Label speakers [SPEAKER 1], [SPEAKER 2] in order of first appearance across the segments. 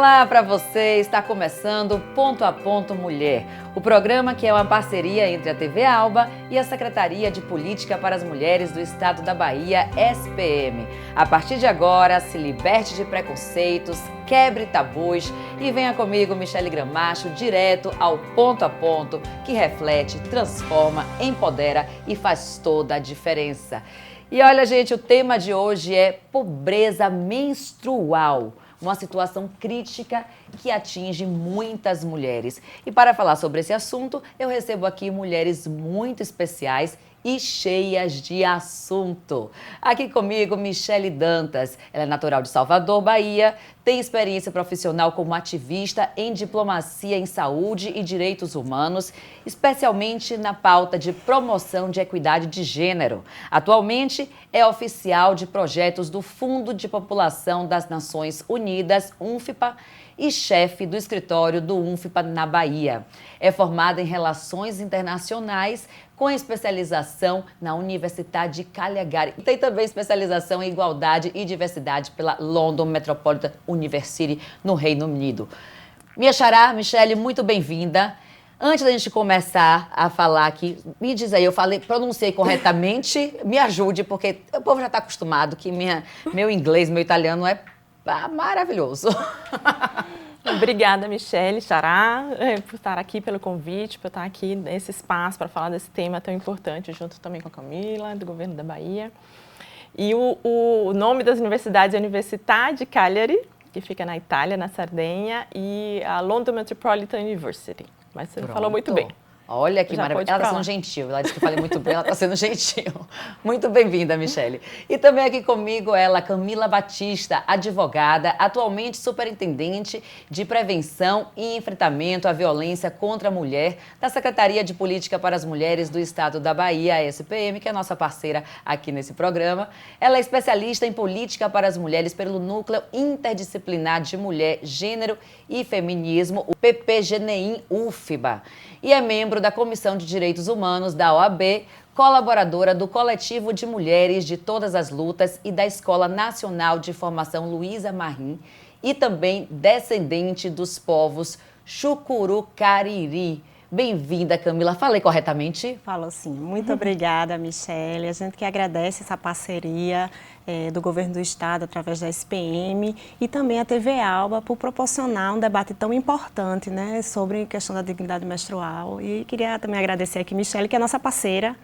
[SPEAKER 1] Olá para você, está começando Ponto a Ponto Mulher, o programa que é uma parceria entre a TV Alba e a Secretaria de Política para as Mulheres do Estado da Bahia, SPM. A partir de agora, se liberte de preconceitos, quebre tabus e venha comigo, Michele Gramacho, direto ao ponto a ponto, que reflete, transforma, empodera e faz toda a diferença. E olha, gente, o tema de hoje é pobreza menstrual. Uma situação crítica que atinge muitas mulheres. E para falar sobre esse assunto, eu recebo aqui mulheres muito especiais e cheias de assunto. Aqui comigo, Michele Dantas. Ela é natural de Salvador, Bahia, tem experiência profissional como ativista em diplomacia em saúde e direitos humanos, especialmente na pauta de promoção de equidade de gênero. Atualmente, é oficial de projetos do Fundo de População das Nações Unidas, UNFPA, e chefe do escritório do UNFPA na Bahia. É formada em Relações Internacionais, com especialização na Universidade de Calgary. Tem também especialização em Igualdade e Diversidade pela London Metropolitan University, no Reino Unido. Minha xará, Michele, muito bem-vinda. Antes da gente começar a falar aqui, me diz aí, pronunciei corretamente, me ajude, porque o povo já está acostumado que meu inglês, meu italiano é maravilhoso.
[SPEAKER 2] Obrigada, Michele, xará, por estar aqui, pelo convite, por estar aqui nesse espaço para falar desse tema tão importante, junto também com a Camila, do governo da Bahia. E o nome das universidades é a Universidade de Cagliari, que fica na Itália, na Sardenha, e a London Metropolitan University. Mas você falou muito bem.
[SPEAKER 1] Olha que maravilha. Ela está sendo gentil. Ela disse que eu falei muito bem, ela está sendo gentil. Muito bem-vinda, Michele. E também aqui comigo ela, Camila Batista, advogada, atualmente superintendente de prevenção e enfrentamento à violência contra a mulher da Secretaria de Política para as Mulheres do Estado da Bahia, a SPM, que é a nossa parceira aqui nesse programa. Ela é especialista em política para as mulheres pelo Núcleo Interdisciplinar de Mulher, Gênero e Feminismo, o PPGNIM-UFBA. E é membro da Comissão de Direitos Humanos da OAB, colaboradora do Coletivo de Mulheres de Todas as Lutas e da Escola Nacional de Formação Luísa Marim, e também descendente dos povos Chucuru Cariri. Bem-vinda, Camila. Falei corretamente?
[SPEAKER 3] Falou sim. Muito obrigada, Michele. A gente que agradece essa parceria do Governo do Estado através da SPM e também a TV Alba por proporcionar um debate tão importante, né, sobre a questão da dignidade menstrual. E queria também agradecer aqui, Michele, que é nossa parceira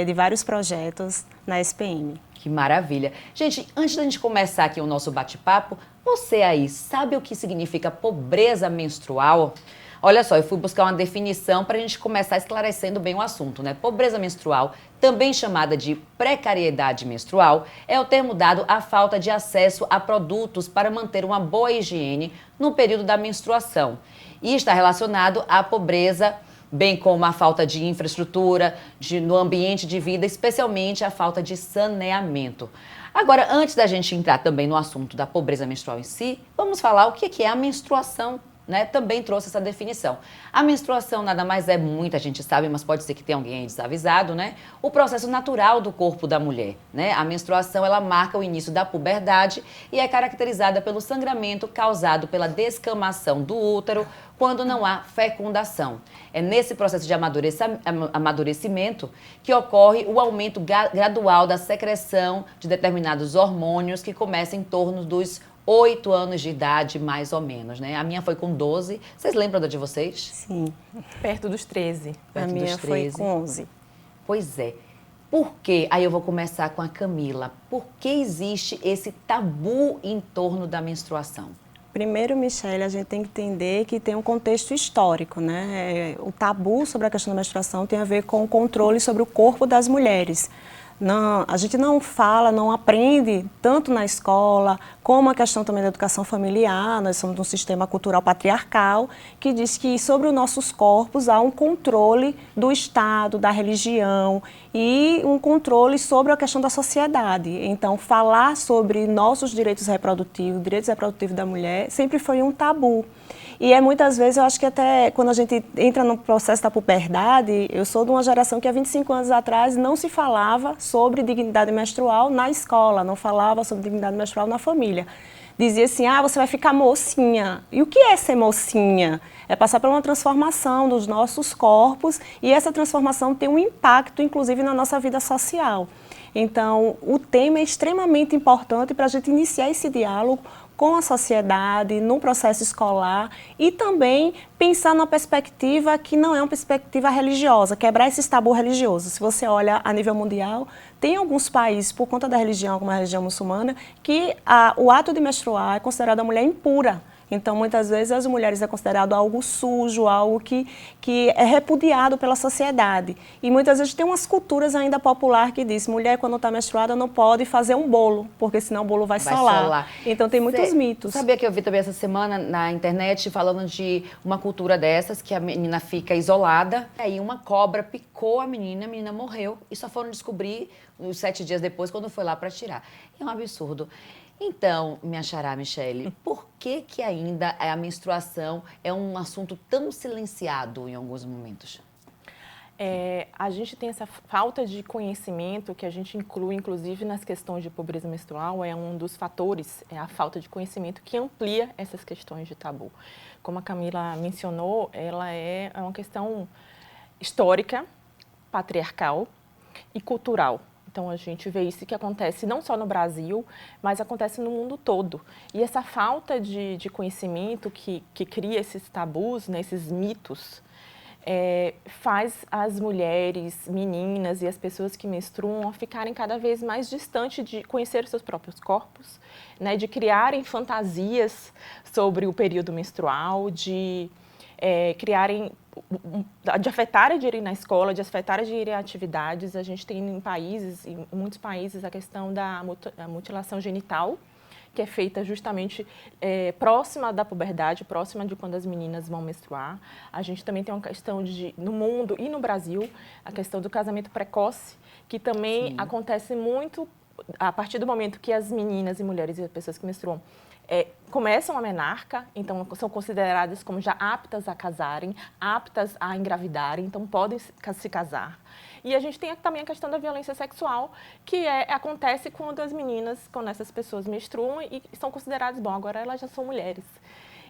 [SPEAKER 3] de vários projetos na SPM.
[SPEAKER 1] Que maravilha. Gente, antes da gente começar aqui o nosso bate-papo, você aí sabe o que significa pobreza menstrual? Olha só, eu fui buscar uma definição para a gente começar esclarecendo bem o assunto, né? Pobreza menstrual, também chamada de precariedade menstrual, é o termo dado à falta de acesso a produtos para manter uma boa higiene no período da menstruação. E está relacionado à pobreza, bem como a falta de infraestrutura, no ambiente de vida, especialmente a falta de saneamento. Agora, antes da gente entrar também no assunto da pobreza menstrual em si, vamos falar o que é a menstruação. Né, também trouxe essa definição. A menstruação nada mais é, muita gente sabe, mas pode ser que tenha alguém aí desavisado, né? O processo natural do corpo da mulher, né? A menstruação, ela marca o início da puberdade e é caracterizada pelo sangramento causado pela descamação do útero quando não há fecundação. É nesse processo de amadurecimento que ocorre o aumento gradual da secreção de determinados hormônios que começa em torno dos 8 anos de idade, mais ou menos, né? A minha foi com 12. Vocês lembram da de vocês?
[SPEAKER 3] Sim.
[SPEAKER 2] Perto dos 13.
[SPEAKER 3] A minha foi com 11.
[SPEAKER 1] Pois é. Por quê? Aí eu vou começar com a Camila. Por que existe esse tabu em torno da menstruação?
[SPEAKER 3] Primeiro, Michele, a gente tem que entender que tem um contexto histórico, né? O tabu sobre a questão da menstruação tem a ver com o controle sobre o corpo das mulheres. Não, a gente não fala, não aprende tanto na escola, como a questão também da educação familiar. Nós somos de um sistema cultural patriarcal que diz que sobre os nossos corpos há um controle do Estado, da religião e um controle sobre a questão da sociedade. Então, falar sobre nossos direitos reprodutivos da mulher, sempre foi um tabu. E muitas vezes, eu acho que até quando a gente entra no processo da puberdade, eu sou de uma geração que há 25 anos atrás não se falava sobre dignidade menstrual na escola, não falava sobre dignidade menstrual na família. Dizia assim, você vai ficar mocinha. E o que é ser mocinha? É passar por uma transformação dos nossos corpos e essa transformação tem um impacto, inclusive, na nossa vida social. Então, o tema é extremamente importante para a gente iniciar esse diálogo com a sociedade, no processo escolar e também pensar numa perspectiva que não é uma perspectiva religiosa, quebrar esse tabu religioso. Se você olha a nível mundial, tem alguns países, por conta da religião, como a religião muçulmana, que o ato de menstruar é considerado a mulher impura. Então, muitas vezes, as mulheres é considerado algo sujo, algo que é repudiado pela sociedade. E muitas vezes tem umas culturas ainda populares que diz, mulher quando está menstruada não pode fazer um bolo, porque senão o bolo vai solar. Então, tem muitos mitos.
[SPEAKER 1] Sabia que eu vi também essa semana na internet falando de uma cultura dessas, que a menina fica isolada, aí uma cobra picou a menina morreu, e só foram descobrir uns 7 dias depois, quando foi lá para tirar. É um absurdo. Então, minha xará, Michele, por que ainda a menstruação é um assunto tão silenciado em alguns momentos?
[SPEAKER 2] A gente tem essa falta de conhecimento que a gente inclui, inclusive, nas questões de pobreza menstrual, é um dos fatores, é a falta de conhecimento que amplia essas questões de tabu. Como a Camila mencionou, ela é uma questão histórica, patriarcal e cultural. Então, a gente vê isso que acontece não só no Brasil, mas acontece no mundo todo. E essa falta de conhecimento que cria esses tabus, né, esses mitos, faz as mulheres, meninas e as pessoas que menstruam ficarem cada vez mais distantes de conhecer os seus próprios corpos, né, de criarem fantasias sobre o período menstrual, de afetar de ir na escola, de afetar de ir a atividades. A gente tem em muitos países, a questão da mutilação genital, que é feita justamente próxima da puberdade, próxima de quando as meninas vão menstruar. A gente também tem uma questão no mundo e no Brasil, a questão do casamento precoce, que também acontece muito a partir do momento que as meninas e mulheres e as pessoas que menstruam começam a menarca, então são consideradas como já aptas a casarem, aptas a engravidarem, então podem se casar. E a gente tem também a questão da violência sexual, que acontece quando essas pessoas menstruam e são consideradas, bom, agora elas já são mulheres.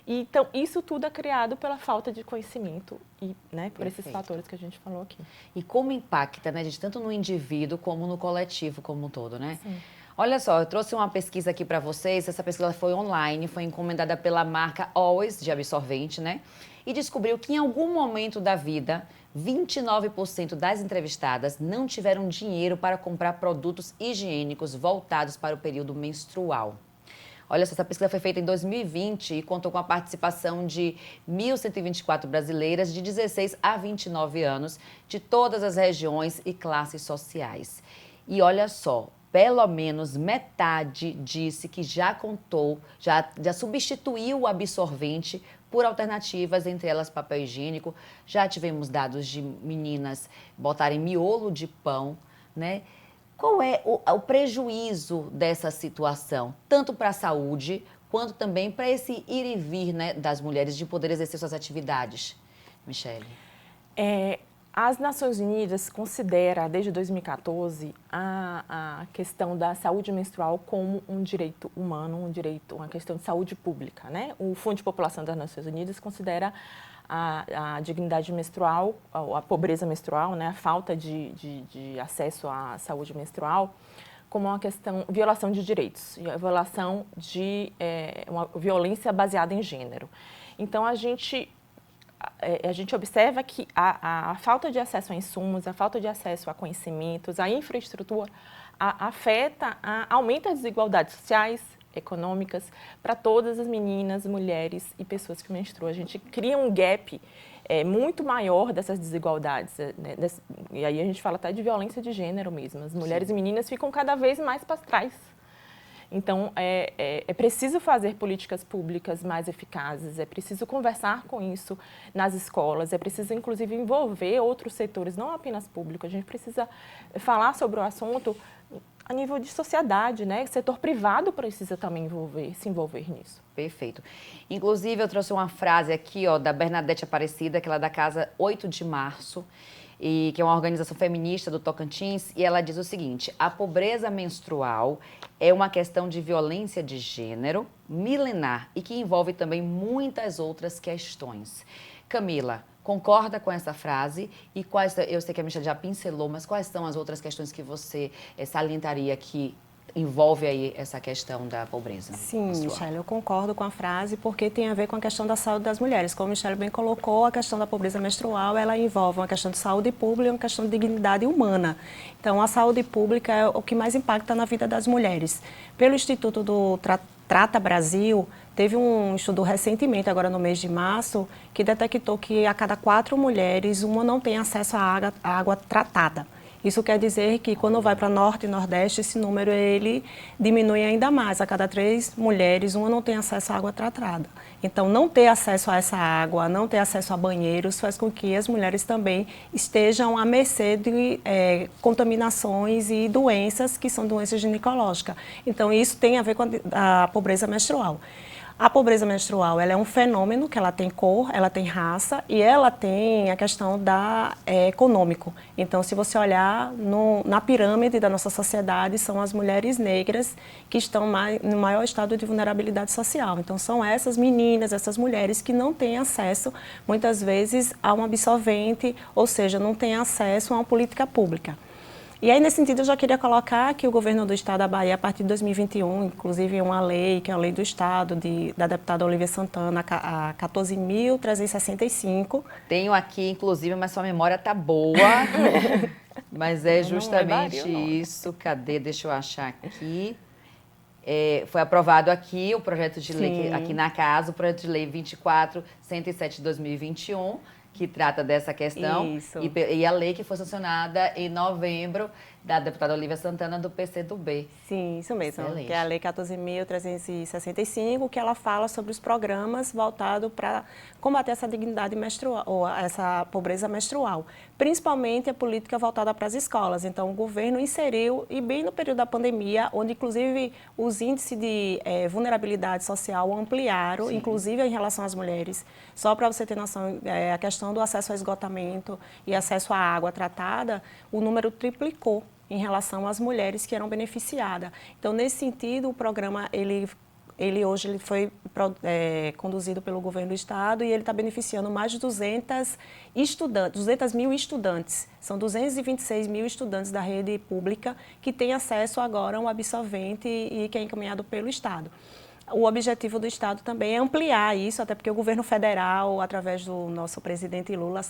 [SPEAKER 2] Então, isso tudo é criado pela falta de conhecimento e, né, por esses fatores que a gente falou aqui.
[SPEAKER 1] E como impacta, né, gente, tanto no indivíduo como no coletivo como um todo, né?
[SPEAKER 2] Sim.
[SPEAKER 1] Olha só, eu trouxe uma pesquisa aqui para vocês. Essa pesquisa foi online, foi encomendada pela marca Always, de absorvente, né? E descobriu que em algum momento da vida, 29% das entrevistadas não tiveram dinheiro para comprar produtos higiênicos voltados para o período menstrual. Olha só, essa pesquisa foi feita em 2020 e contou com a participação de 1.124 brasileiras de 16 a 29 anos, de todas as regiões e classes sociais. E olha só, pelo menos metade disse que já substituiu o absorvente por alternativas, entre elas papel higiênico. Já tivemos dados de meninas botarem miolo de pão, né? Qual é o prejuízo dessa situação, tanto para a saúde, quanto também para esse ir e vir, né, das mulheres de poder exercer suas atividades? Michele.
[SPEAKER 2] As Nações Unidas considera, desde 2014, a questão da saúde menstrual como um direito humano, uma questão de saúde pública, né? O Fundo de População das Nações Unidas considera a dignidade menstrual, a pobreza menstrual, né? A falta de acesso à saúde menstrual, como uma questão, violação de direitos, violação de uma violência baseada em gênero. Então, a gente observa que a falta de acesso a insumos, a falta de acesso a conhecimentos, a infraestrutura, aumenta as desigualdades sociais, econômicas, para todas as meninas, mulheres e pessoas que menstruam. A gente cria um gap muito maior dessas desigualdades, né? E aí a gente fala até de violência de gênero mesmo. As mulheres e meninas ficam cada vez mais para trás. Então, é preciso fazer políticas públicas mais eficazes, é preciso conversar com isso nas escolas, é preciso, inclusive, envolver outros setores, não apenas público. A gente precisa falar sobre o assunto a nível de sociedade, né? O setor privado precisa também se envolver nisso.
[SPEAKER 1] Perfeito. Inclusive, eu trouxe uma frase aqui, ó, da Bernadette Aparecida, que ela é da Casa 8 de Março, e que é uma organização feminista do Tocantins, e ela diz o seguinte: a pobreza menstrual é uma questão de violência de gênero milenar e que envolve também muitas outras questões. Camila, concorda com essa frase? E quais, eu sei que a Michelle já pincelou, mas quais são as outras questões que você salientaria que envolve aí essa questão da pobreza?
[SPEAKER 3] Sim, Michelle, eu concordo com a frase porque tem a ver com a questão da saúde das mulheres. Como a Michelle bem colocou, a questão da pobreza menstrual, ela envolve uma questão de saúde pública e uma questão de dignidade humana. Então, a saúde pública é o que mais impacta na vida das mulheres. Pelo Instituto do Trata Brasil, teve um estudo recentemente, agora no mês de março, que detectou que a cada 4 mulheres, uma não tem acesso à água tratada. Isso quer dizer que quando vai para Norte e Nordeste, esse número ele diminui ainda mais. A cada 3 mulheres, uma não tem acesso à água tratada. Então, não ter acesso a essa água, não ter acesso a banheiros, faz com que as mulheres também estejam à mercê de contaminações e doenças que são doenças ginecológicas. Então, isso tem a ver com a pobreza menstrual. A pobreza menstrual, ela é um fenômeno que ela tem cor, ela tem raça e ela tem a questão econômico. Então, se você olhar na pirâmide da nossa sociedade, são as mulheres negras que estão no maior estado de vulnerabilidade social. Então, são essas meninas, essas mulheres que não têm acesso, muitas vezes, a um absorvente, ou seja, não têm acesso a uma política pública. E aí, nesse sentido, eu já queria colocar que o governo do Estado da Bahia, a partir de 2021, inclusive uma lei, que é a lei do Estado, da deputada Olívia Santana, a 14.365.
[SPEAKER 1] Tenho aqui, inclusive, mas sua memória tá boa. Mas é justamente isso. Cadê? Deixa eu achar aqui. Foi aprovado aqui o projeto de lei, aqui na casa, o projeto de lei 24.107 de 2021, que trata dessa questão, e a lei que foi sancionada em novembro da deputada Olívia Santana, do PCdoB.
[SPEAKER 3] Sim, isso mesmo,
[SPEAKER 1] Excelente.
[SPEAKER 3] Que é a lei 14.365, que ela fala sobre os programas voltados para combater essa dignidade menstrual, ou essa pobreza menstrual, principalmente a política voltada para as escolas. Então, o governo inseriu, e bem no período da pandemia, onde inclusive os índices de vulnerabilidade social ampliaram, sim, inclusive em relação às mulheres. Só para você ter noção, a questão do acesso ao esgotamento e acesso à água tratada, o número triplicou em relação às mulheres que eram beneficiadas. Então, nesse sentido, o programa, ele hoje foi conduzido pelo governo do Estado e ele está beneficiando mais de 200 mil estudantes. São 226 mil estudantes da rede pública que têm acesso agora a um absorvente e que é encaminhado pelo Estado. O objetivo do Estado também é ampliar isso, até porque o governo federal, através do nosso presidente Lula,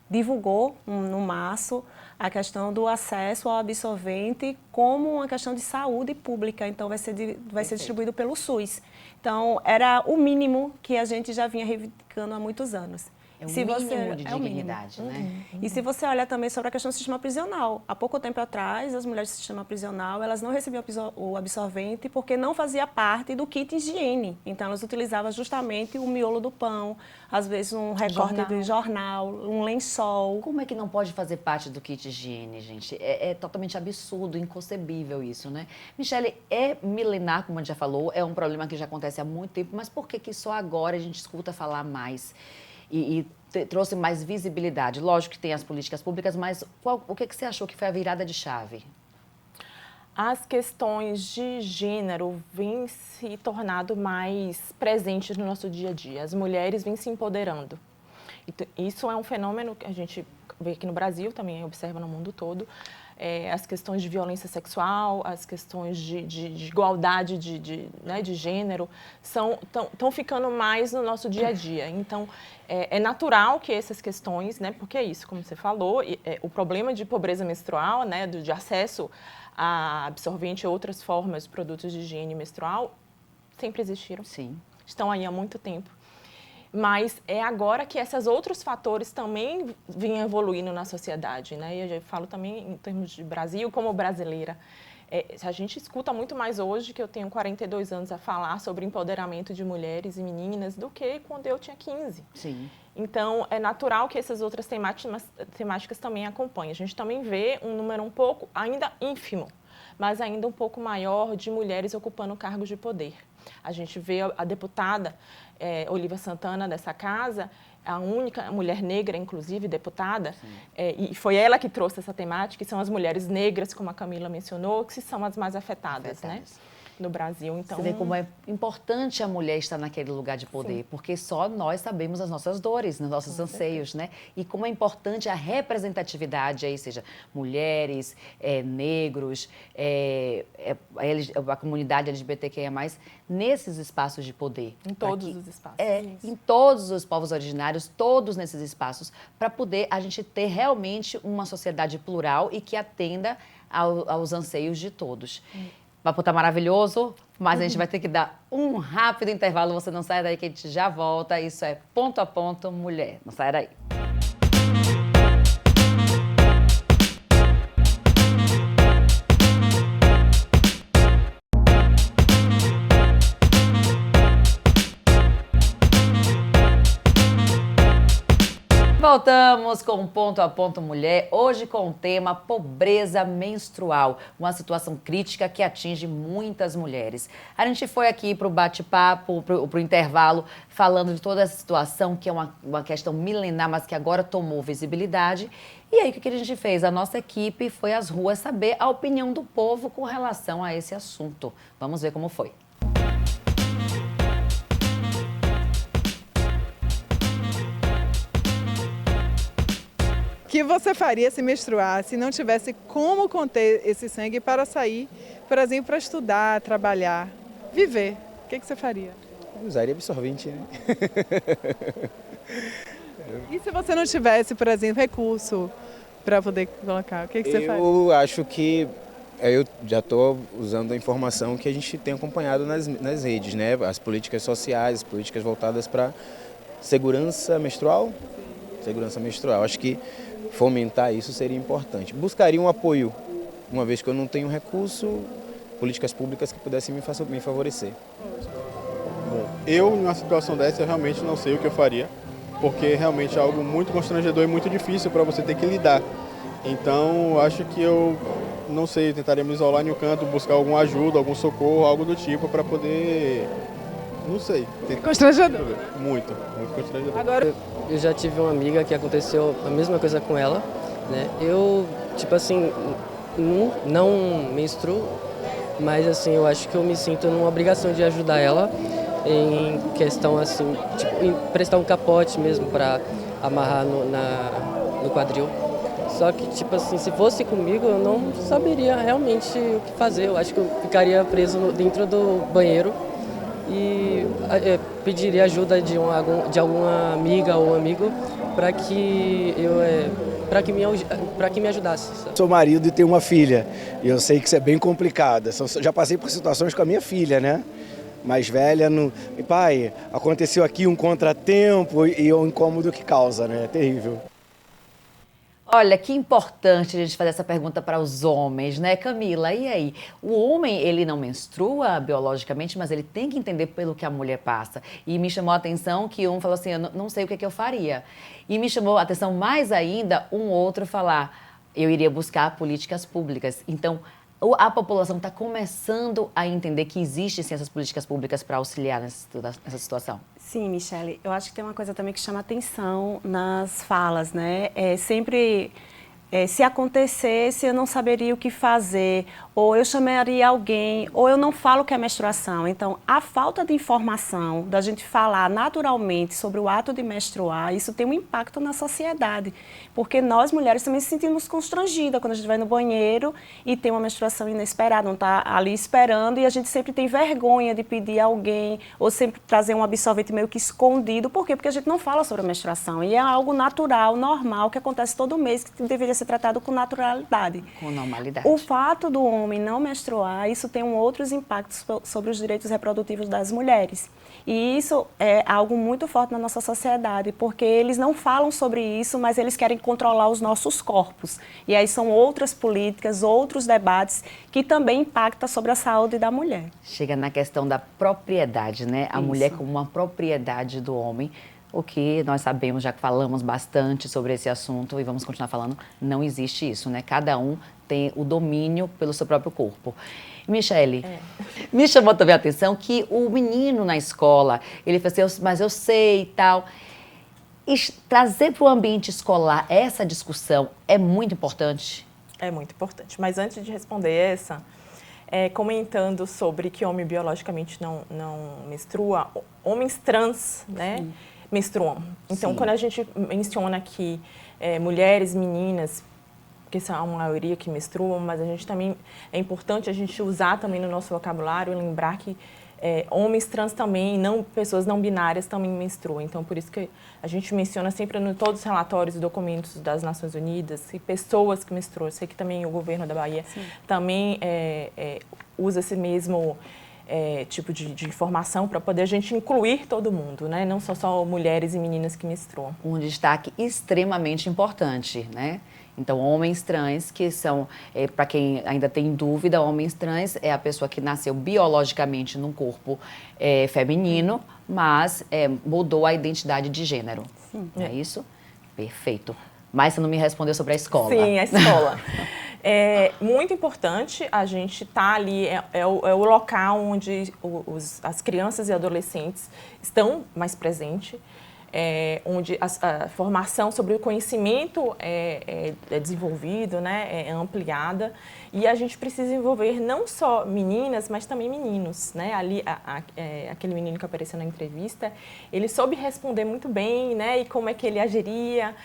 [SPEAKER 3] divulgou no março a questão do acesso ao absorvente como uma questão de saúde pública. Então, vai ser distribuído pelo SUS. Então, era o mínimo que a gente já vinha reivindicando há muitos anos.
[SPEAKER 1] É o mínimo de dignidade, né?
[SPEAKER 3] E se você olha também sobre a questão do sistema prisional, há pouco tempo atrás, as mulheres do sistema prisional, elas não recebiam o absorvente porque não fazia parte do kit higiene. Então, elas utilizavam justamente o miolo do pão, às vezes um recorte de jornal, um lençol.
[SPEAKER 1] Como é que não pode fazer parte do kit higiene, gente? É totalmente absurdo, inconcebível isso, né? Michelle, é milenar, como a gente já falou, é um problema que já acontece há muito tempo, mas por que só agora a gente escuta falar mais? E trouxe mais visibilidade. Lógico que tem as políticas públicas, mas o que você achou que foi a virada de chave?
[SPEAKER 2] As questões de gênero vêm se tornando mais presentes no nosso dia a dia. As mulheres vêm se empoderando. Isso é um fenômeno que a gente vê aqui no Brasil, também observa no mundo todo. As questões de violência sexual, as questões de igualdade de gênero estão ficando mais no nosso dia a dia. Então, é natural que essas questões, né, porque é isso, como você falou, o problema de pobreza menstrual, né, de acesso a absorvente e outras formas de produtos de higiene menstrual, sempre existiram.
[SPEAKER 1] Sim.
[SPEAKER 2] Estão aí há muito tempo. Mas é agora que esses outros fatores também vêm evoluindo na sociedade, né? E eu falo também em termos de Brasil, como brasileira. A gente escuta muito mais hoje, que eu tenho 42 anos, a falar sobre empoderamento de mulheres e meninas do que quando eu tinha 15.
[SPEAKER 1] Sim.
[SPEAKER 2] Então, é natural que essas outras temáticas também acompanhem. A gente também vê um número um pouco, ainda ínfimo, mas ainda um pouco maior de mulheres ocupando cargos de poder. A gente vê a deputada Olívia Santana dessa casa, a única mulher negra, inclusive, deputada, e foi ela que trouxe essa temática, que são as mulheres negras, como a Camila mencionou, que são as mais afetadas. Né? No Brasil. Então,
[SPEAKER 1] você vê como é importante a mulher estar naquele lugar de poder, sim, porque só nós sabemos as nossas dores, os nossos anseios, né? E como é importante a representatividade aí, seja mulheres, negros, a comunidade LGBTQIA+, nesses espaços de poder.
[SPEAKER 2] Em todos os espaços.
[SPEAKER 1] Em todos os povos originários, todos nesses espaços, para poder a gente ter realmente uma sociedade plural e que atenda aos anseios de todos. O papo tá maravilhoso, mas a gente vai ter que dar um rápido intervalo. Você não sai daí que a gente já volta. Isso é Ponto a Ponto Mulher. Não sai daí. Voltamos com Ponto a Ponto Mulher, hoje com o tema pobreza menstrual, uma situação crítica que atinge muitas mulheres. A gente foi aqui para o bate-papo, para o intervalo, falando de toda essa situação, que é uma questão milenar, mas que agora tomou visibilidade. E aí, o que a gente fez? A nossa equipe foi às ruas saber a opinião do povo com relação a esse assunto. Vamos ver como foi.
[SPEAKER 4] O que você faria se menstruar, se não tivesse como conter esse sangue para sair, por exemplo, para estudar, trabalhar, viver? O que você faria?
[SPEAKER 5] Eu usaria absorvente, né?
[SPEAKER 4] E se você não tivesse, por exemplo, recurso para poder colocar, o que você faria?
[SPEAKER 5] Eu acho que eu já estou usando a informação que a gente tem acompanhado nas redes, né? As políticas sociais, as políticas voltadas para segurança menstrual. Segurança menstrual. Acho que fomentar isso seria importante. Buscaria um apoio, uma vez que eu não tenho recurso, políticas públicas que pudessem me favorecer.
[SPEAKER 6] Bom, eu, numa situação dessa, eu realmente não sei o que eu faria, porque realmente é algo muito constrangedor e muito difícil para você ter que lidar. Então, acho que eu, não sei, tentaria me isolar em um canto, buscar alguma ajuda, algum socorro, algo do tipo, para poder... Não sei.
[SPEAKER 4] Constrangedor.
[SPEAKER 6] Muito constrangedor.
[SPEAKER 4] Agora,
[SPEAKER 7] eu já tive uma amiga que aconteceu a mesma coisa com ela, né? Eu, tipo assim, não menstruo, mas assim, eu acho que eu me sinto numa obrigação de ajudar ela em questão assim, tipo, em prestar um capote mesmo para amarrar no quadril. Só que, tipo assim, se fosse comigo, eu não saberia realmente o que fazer. Eu acho que eu ficaria preso dentro do banheiro e pediria ajuda de alguma amiga ou amigo para que me ajudasse.
[SPEAKER 8] Sou marido e tenho uma filha, e eu sei que isso é bem complicado. Já passei por situações com a minha filha, né? Mais velha, e pai, aconteceu aqui um contratempo e o incômodo que causa, né? É terrível.
[SPEAKER 1] Olha, que importante a gente fazer essa pergunta para os homens, né, Camila? E aí? O homem, ele não menstrua biologicamente, mas ele tem que entender pelo que a mulher passa. E me chamou a atenção que um falou assim, eu não sei o que eu faria. E me chamou a atenção mais ainda um outro falar, eu iria buscar políticas públicas. Então, a população está começando a entender que existem sim, essas políticas públicas para auxiliar nessa situação.
[SPEAKER 3] Sim, Michele, eu acho que tem uma coisa também que chama atenção nas falas, né? Se acontecesse, eu não saberia o que fazer, ou eu chamaria alguém, ou eu não falo que é menstruação. Então, a falta de informação, da gente falar naturalmente sobre o ato de menstruar, isso tem um impacto na sociedade. Porque nós, mulheres, também se sentimos constrangidas quando a gente vai no banheiro e tem uma menstruação inesperada, não está ali esperando, e a gente sempre tem vergonha de pedir a alguém, ou sempre trazer um absorvente meio que escondido. Por quê? Porque a gente não fala sobre a menstruação. E é algo natural, normal, que acontece todo mês, que deveria ser ser tratado com naturalidade.
[SPEAKER 1] Com normalidade.
[SPEAKER 3] O fato do homem não menstruar, isso tem outros impactos sobre os direitos reprodutivos das mulheres. E isso é algo muito forte na nossa sociedade, porque eles não falam sobre isso, mas eles querem controlar os nossos corpos. E aí são outras políticas, outros debates que também impactam sobre a saúde da mulher.
[SPEAKER 1] Chega na questão da propriedade, né? A mulher como uma propriedade do homem. O que nós sabemos, já que falamos bastante sobre esse assunto e vamos continuar falando, não existe isso, né? Cada um tem o domínio pelo seu próprio corpo. Michele, me chamou também a atenção que o menino na escola, ele falou assim, mas eu sei e tal. E trazer para o ambiente escolar essa discussão é muito importante?
[SPEAKER 2] É muito importante. Mas antes de responder essa, comentando sobre que homem biologicamente não menstrua, homens trans, né, menstruam. Então, quando a gente menciona que mulheres, meninas, que são a maioria que menstruam, mas a gente também, é importante a gente usar também no nosso vocabulário, lembrar que homens trans também, pessoas não binárias também menstruam. Então, por isso que a gente menciona sempre em todos os relatórios e documentos das Nações Unidas, e pessoas que menstruam. Eu sei que também o governo da Bahia também usa esse mesmo tipo de informação para poder a gente incluir todo mundo, né? Não só mulheres e meninas que menstruam.
[SPEAKER 1] Um destaque extremamente importante, né? Então, homens trans, que são, para quem ainda tem dúvida, homens trans é a pessoa que nasceu biologicamente num corpo feminino, mas mudou a identidade de gênero. É isso? Perfeito. Mas você não me respondeu sobre a escola.
[SPEAKER 2] Sim, a escola. É muito importante a gente estar ali, é o local onde as crianças e adolescentes estão mais presentes, onde a formação sobre o conhecimento é desenvolvido, né, é ampliada, e a gente precisa envolver não só meninas, mas também meninos, né? Ali, aquele menino que apareceu na entrevista, ele soube responder muito bem, né, e como é que ele agiria,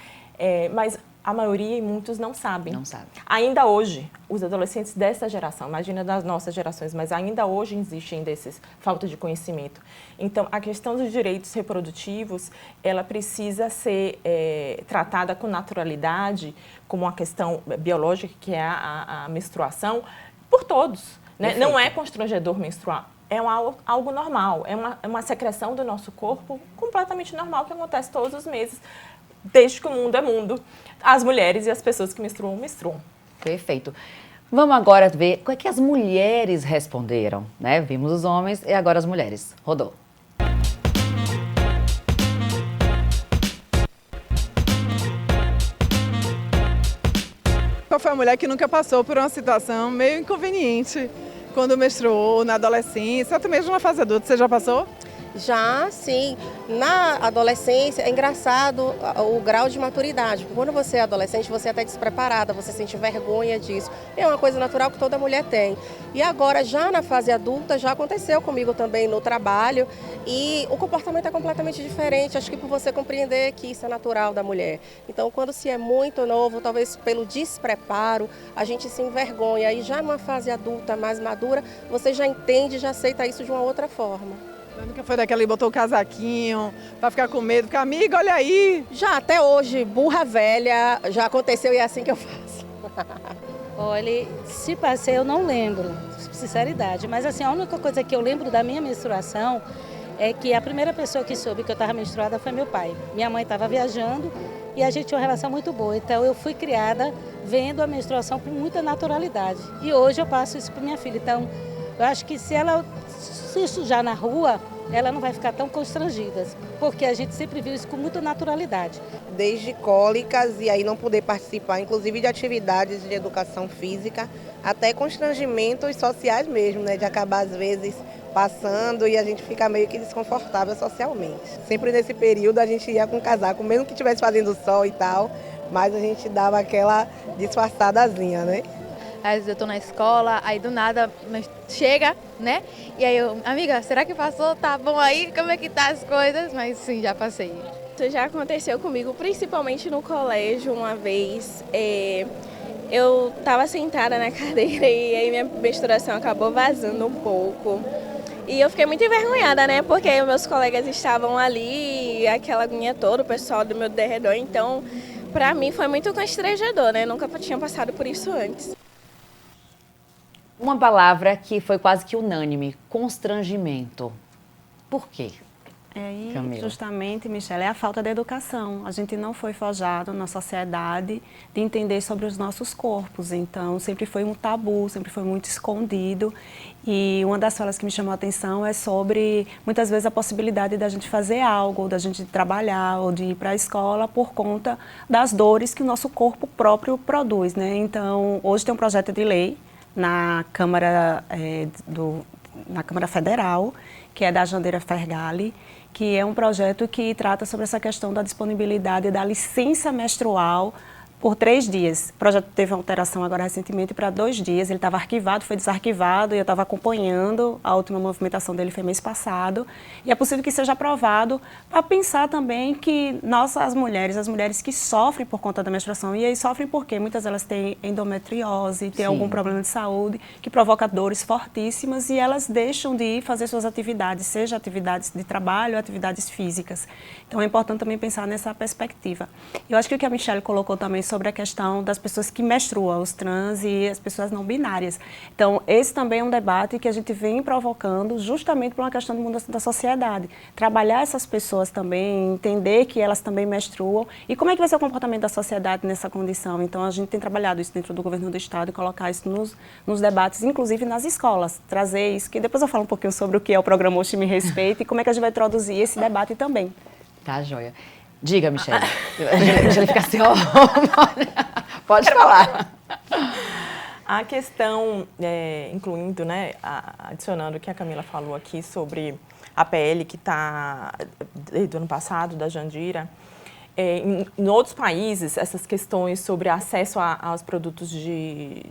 [SPEAKER 2] mas a maioria e muitos não sabem.
[SPEAKER 1] Não sabem.
[SPEAKER 2] Ainda hoje, os adolescentes dessa geração, imagina das nossas gerações, mas ainda hoje existe ainda falta de conhecimento. Então, a questão dos direitos reprodutivos, ela precisa ser tratada com naturalidade, como uma questão biológica, que é a menstruação, por todos. Né? Não é constrangedor menstruar. É algo normal, é uma secreção do nosso corpo completamente normal, que acontece todos os meses. Desde que o mundo é mundo, as mulheres e as pessoas que menstruam.
[SPEAKER 1] Perfeito. Vamos agora ver o que as mulheres responderam, né? Vimos os homens e agora as mulheres. Rodou.
[SPEAKER 4] Qual foi a mulher que nunca passou por uma situação meio inconveniente quando menstruou, na adolescência, até mesmo na fase adulta? Você já passou?
[SPEAKER 9] Já, sim. Na adolescência, é engraçado o grau de maturidade. Porque quando você é adolescente, você é até despreparada, você sente vergonha disso. É uma coisa natural que toda mulher tem. E agora, já na fase adulta, já aconteceu comigo também no trabalho. E o comportamento é completamente diferente. Acho que por você compreender que isso é natural da mulher. Então, quando se é muito novo, talvez pelo despreparo, a gente se envergonha. E já numa fase adulta, mais madura, você já entende, já aceita isso de uma outra forma.
[SPEAKER 4] Nunca foi daquela e botou o casaquinho pra ficar com medo, ficar amiga, olha aí.
[SPEAKER 9] Já até hoje, burra velha, já aconteceu e é assim que eu faço.
[SPEAKER 10] Olha, se passei eu não lembro, sinceridade, mas assim, a única coisa que eu lembro da minha menstruação é que a primeira pessoa que soube que eu estava menstruada foi meu pai. Minha mãe estava viajando e a gente tinha uma relação muito boa, então eu fui criada vendo a menstruação com muita naturalidade. E hoje eu passo isso para minha filha, então eu acho que se sujar na rua, ela não vai ficar tão constrangida, porque a gente sempre viu isso com muita naturalidade.
[SPEAKER 11] Desde cólicas e aí não poder participar, inclusive de atividades de educação física, até constrangimentos sociais mesmo, né? De acabar às vezes passando e a gente fica meio que desconfortável socialmente. Sempre nesse período a gente ia com casaco, mesmo que estivesse fazendo sol e tal, mas a gente dava aquela disfarçadazinha, né?
[SPEAKER 12] Às vezes eu tô na escola, aí do nada chega, né? E aí eu, amiga, será que passou? Tá bom aí? Como é que tá as coisas? Mas sim, já passei.
[SPEAKER 13] Isso já aconteceu comigo, principalmente no colégio uma vez. Eu tava sentada na cadeira e aí minha menstruação acabou vazando um pouco. E eu fiquei muito envergonhada, né? Porque meus colegas estavam ali, aquela agonia toda, o pessoal do meu derredor, então Para mim foi muito constrangedor, né? Nunca tinha passado por isso antes.
[SPEAKER 1] Uma palavra que foi quase que unânime, constrangimento. Por quê?
[SPEAKER 3] E
[SPEAKER 1] Camila.
[SPEAKER 3] justamente, Michele, é a falta de educação. A gente não foi forjado na sociedade de entender sobre os nossos corpos. Então, sempre foi um tabu, sempre foi muito escondido. E uma das falas que me chamou a atenção é sobre, muitas vezes, a possibilidade da gente fazer algo, da gente trabalhar ou de ir para a escola por conta das dores que o nosso corpo próprio produz, né? Então, hoje tem um projeto de lei na Câmara, na Câmara Federal, que é da Jandira Fergali, que é um projeto que trata sobre essa questão da disponibilidade da licença menstrual por 3 dias. O projeto teve uma alteração agora recentemente para 2 dias. Ele estava arquivado, foi desarquivado e eu estava acompanhando. A última movimentação dele foi mês passado. E é possível que seja aprovado para pensar também que nós, as mulheres que sofrem por conta da menstruação, e aí sofrem porque muitas delas têm endometriose, têm algum problema de saúde que provoca dores fortíssimas e elas deixam de ir fazer suas atividades, seja atividades de trabalho ou atividades físicas. Então é importante também pensar nessa perspectiva. Eu acho que o que a Michele colocou também sobre a questão das pessoas que menstruam, os trans e as pessoas não binárias. Então, esse também é um debate que a gente vem provocando justamente por uma questão de mudança da sociedade. Trabalhar essas pessoas também, entender que elas também menstruam e como é que vai ser o comportamento da sociedade nessa condição. Então, a gente tem trabalhado isso dentro do governo do Estado e colocar isso nos debates, inclusive nas escolas. Trazer isso, que depois eu falo um pouquinho sobre o que é o programa Oxe Me Respeita e como é que a gente vai introduzir esse debate também.
[SPEAKER 1] Tá, joia. Diga, Michele. Michele fica assim, ó. Pode falar.
[SPEAKER 2] A questão, incluindo, né, adicionando o que a Camila falou aqui sobre a PL que está do ano passado, da Jandira, em outros países, essas questões sobre acesso aos produtos de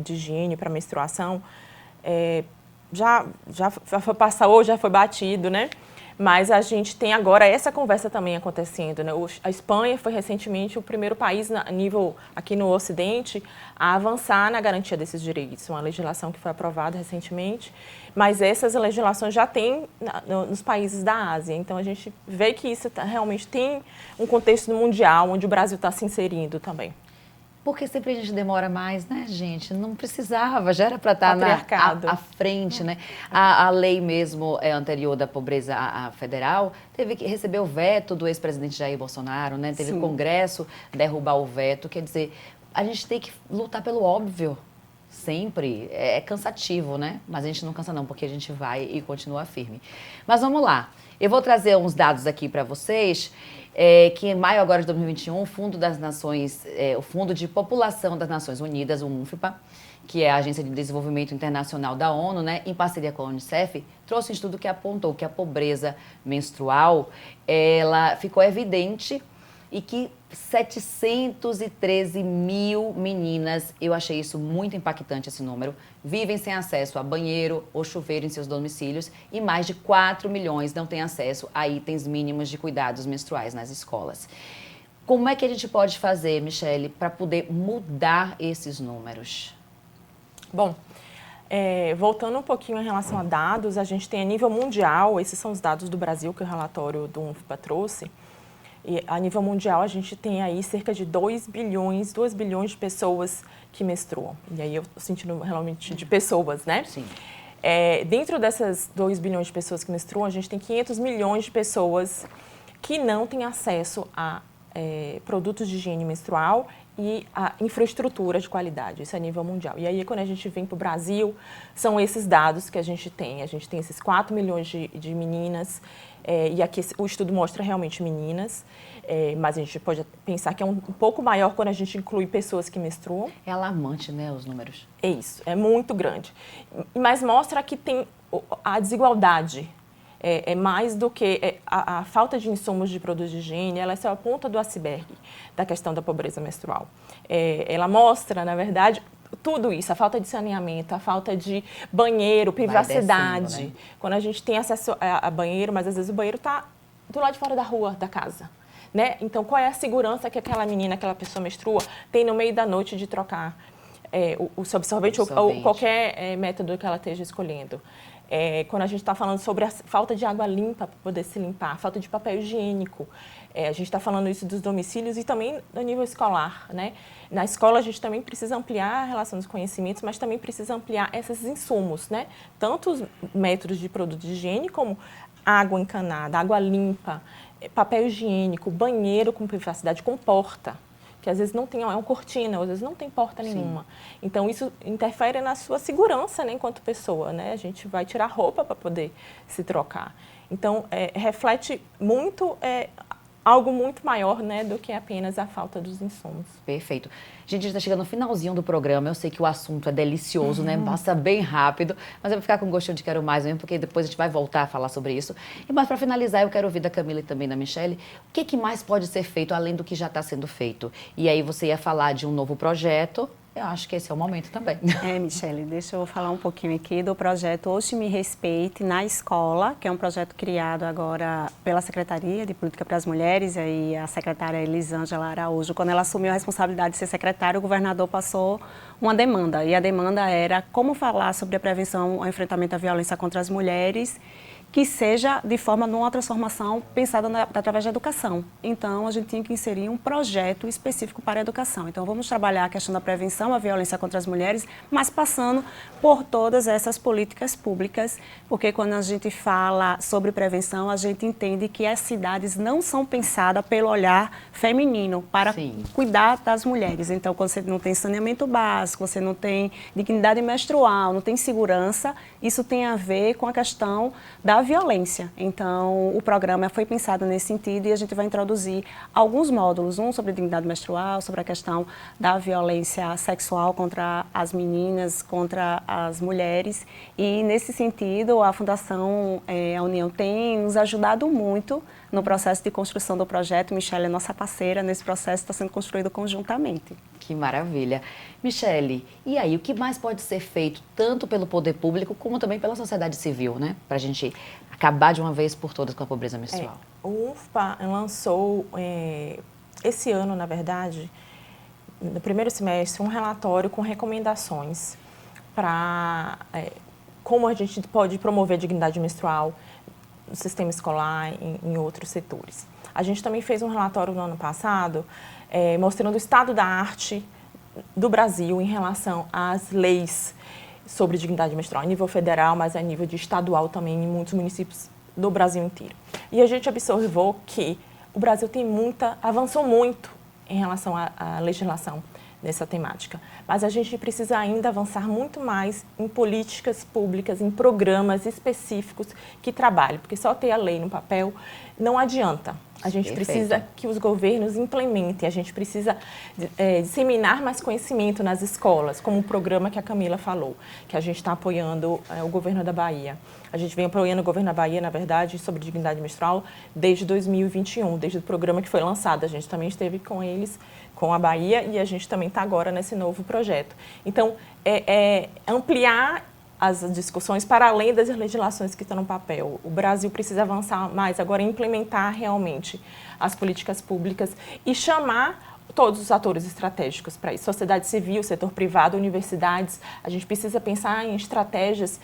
[SPEAKER 2] higiene para menstruação, já foi passado ou já foi batido, né? Mas a gente tem agora essa conversa também acontecendo, né? A Espanha foi recentemente o primeiro país a nível aqui no Ocidente a avançar na garantia desses direitos. Uma legislação que foi aprovada recentemente, mas essas legislações já tem nos países da Ásia. Então a gente vê que isso realmente tem um contexto mundial onde o Brasil está se inserindo também.
[SPEAKER 1] Porque sempre a gente demora mais, né, gente? Não precisava, já era para estar à frente, né? A lei mesmo anterior da pobreza federal teve que receber o veto do ex-presidente Jair Bolsonaro, né? Teve o Congresso derrubar o veto. Quer dizer, a gente tem que lutar pelo óbvio, sempre. É cansativo, né? Mas a gente não cansa não, porque a gente vai e continua firme. Mas vamos lá. Eu vou trazer uns dados aqui para vocês. Que em maio agora de 2021, o Fundo das Nações, o Fundo de População das Nações Unidas, o UNFPA, que é a Agência de Desenvolvimento Internacional da ONU, né, em parceria com a Unicef, trouxe um estudo que apontou que a pobreza menstrual, ela ficou evidente e que 713 mil meninas, eu achei isso muito impactante esse número, vivem sem acesso a banheiro ou chuveiro em seus domicílios e mais de 4 milhões não têm acesso a itens mínimos de cuidados menstruais nas escolas. Como é que a gente pode fazer, Michele, para poder mudar esses números?
[SPEAKER 2] Bom, voltando um pouquinho em relação a dados, a gente tem a nível mundial, esses são os dados do Brasil que o relatório do UNFPA trouxe. E a nível mundial, a gente tem aí cerca de 2 bilhões de pessoas que menstruam. E aí eu sentindo realmente de pessoas, né?
[SPEAKER 1] Sim.
[SPEAKER 2] Dentro dessas 2 bilhões de pessoas que menstruam, a gente tem 500 milhões de pessoas que não têm acesso a produtos de higiene menstrual e a infraestrutura de qualidade. Isso é a nível mundial. E aí, quando a gente vem para o Brasil, são esses dados que a gente tem. A gente tem esses 4 milhões de meninas, e aqui o estudo mostra realmente meninas, mas a gente pode pensar que é um pouco maior quando a gente inclui pessoas que menstruam.
[SPEAKER 1] É alarmante, né, os números?
[SPEAKER 2] É isso, é muito grande. Mas mostra que tem a desigualdade. É mais do que a falta de insumos de produtos de higiene, ela é só a ponta do iceberg da questão da pobreza menstrual. Ela mostra, na verdade, tudo isso, a falta de saneamento, a falta de banheiro, privacidade.
[SPEAKER 1] Descendo, né?
[SPEAKER 2] Quando a gente tem acesso a banheiro, mas às vezes o banheiro está do lado de fora da rua, da casa. Né? Então, qual é a segurança que aquela menina, aquela pessoa menstrua, tem no meio da noite de trocar o seu absorvente ou qualquer método que ela esteja escolhendo? Quando a gente está falando sobre a falta de água limpa para poder se limpar, falta de papel higiênico, a gente está falando isso dos domicílios e também do nível escolar, né? Na escola a gente também precisa ampliar a relação dos conhecimentos, mas também precisa ampliar esses insumos, né? Tanto os métodos de produto de higiene como água encanada, água limpa, papel higiênico, banheiro com privacidade, com porta, que às vezes não tem, é uma cortina, às vezes não tem porta nenhuma. Então, isso interfere na sua segurança, né, enquanto pessoa, né? A gente vai tirar roupa para poder se trocar. Então, reflete muito algo muito maior, né, do que apenas a falta dos insumos.
[SPEAKER 1] Perfeito. Gente, a gente está chegando no finalzinho do programa. Eu sei que o assunto é delicioso, né? Passa bem rápido, mas eu vou ficar com gostinho de quero mais mesmo, porque depois a gente vai voltar a falar sobre isso. E mais para finalizar, eu quero ouvir da Camila e também da Michelle, o que mais pode ser feito além do que já está sendo feito? E aí você ia falar de um novo projeto. Eu acho que esse é o momento também.
[SPEAKER 3] Michelle, deixa eu falar um pouquinho aqui do projeto Hoje Me Respeite na Escola, que é um projeto criado agora pela Secretaria de Política para as Mulheres, e aí a secretária Elisângela Araújo, quando ela assumiu a responsabilidade de ser secretária, o governador passou uma demanda, e a demanda era como falar sobre a prevenção ao enfrentamento à violência contra as mulheres, que seja de forma numa transformação pensada através da educação. Então, a gente tinha que inserir um projeto específico para a educação. Então, vamos trabalhar a questão da prevenção à violência contra as mulheres, mas passando por todas essas políticas públicas, porque quando a gente fala sobre prevenção, a gente entende que as cidades não são pensadas pelo olhar feminino para cuidar das mulheres. Então, quando você não tem saneamento básico, você não tem dignidade menstrual, não tem segurança, isso tem a ver com a questão da violência. Então, o programa foi pensado nesse sentido e a gente vai introduzir alguns módulos, um sobre dignidade menstrual, sobre a questão da violência sexual contra as meninas, contra as mulheres. E, nesse sentido, a Fundação A União tem nos ajudado muito no processo de construção do projeto. Michelle é nossa parceira nesse processo, está sendo construído conjuntamente.
[SPEAKER 1] Que maravilha. Michelle, e aí, o que mais pode ser feito, tanto pelo poder público, como também pela sociedade civil, né? Para a gente acabar de uma vez por todas com a pobreza menstrual.
[SPEAKER 2] O UFPA lançou, esse ano, na verdade, no primeiro semestre, um relatório com recomendações para como a gente pode promover a dignidade menstrual no sistema escolar, em outros setores. A gente também fez um relatório no ano passado mostrando o estado da arte do Brasil em relação às leis sobre dignidade menstrual, a nível federal, mas a nível de estadual também, em muitos municípios do Brasil inteiro. E a gente observou que o Brasil avançou muito em relação à legislação nessa temática, mas a gente precisa ainda avançar muito mais em políticas públicas, em programas específicos que trabalhem, porque só ter a lei no papel não adianta. A gente precisa que os governos implementem, a gente precisa disseminar mais conhecimento nas escolas, como o programa que a Camila falou, que a gente está apoiando o governo da Bahia. A gente vem apoiando o governo da Bahia, na verdade, sobre dignidade menstrual desde 2021, desde o programa que foi lançado. A gente também esteve com eles, com a Bahia, e a gente também está agora nesse novo projeto. Então, ampliar as discussões para além das legislações que estão no papel. O Brasil precisa avançar mais agora em implementar realmente as políticas públicas e chamar todos os atores estratégicos para isso. Sociedade civil, setor privado, universidades. A gente precisa pensar em estratégias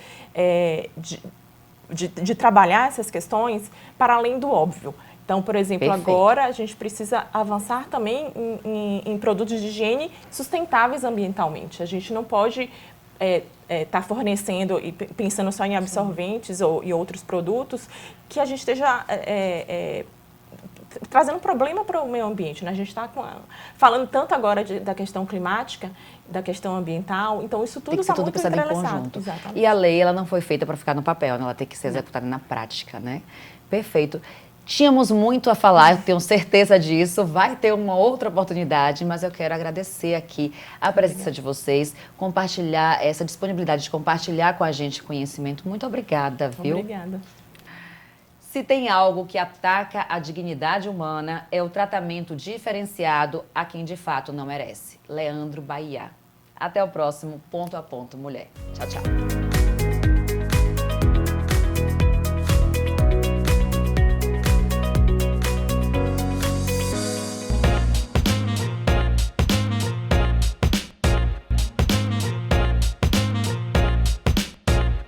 [SPEAKER 2] de trabalhar essas questões para além do óbvio. Então, por exemplo, agora a gente precisa avançar também em produtos de higiene sustentáveis ambientalmente. A gente não pode tá fornecendo e pensando só em absorventes e outros produtos que a gente esteja trazendo problema para o meio ambiente, né? A gente está falando tanto agora da questão climática, da questão ambiental, então isso tudo está muito entrelaçado.
[SPEAKER 1] E a lei, ela não foi feita para ficar no papel, né? Ela tem que ser executada na prática, né? Perfeito. Tínhamos muito a falar, eu tenho certeza disso, vai ter uma outra oportunidade, mas eu quero agradecer aqui a presença de vocês, compartilhar essa disponibilidade de compartilhar com a gente conhecimento. Muito obrigada, viu?
[SPEAKER 2] Obrigada.
[SPEAKER 1] Se tem algo que ataca a dignidade humana, é o tratamento diferenciado a quem de fato não merece. Leandro Bahia. Até o próximo Ponto a Ponto Mulher. Tchau, tchau.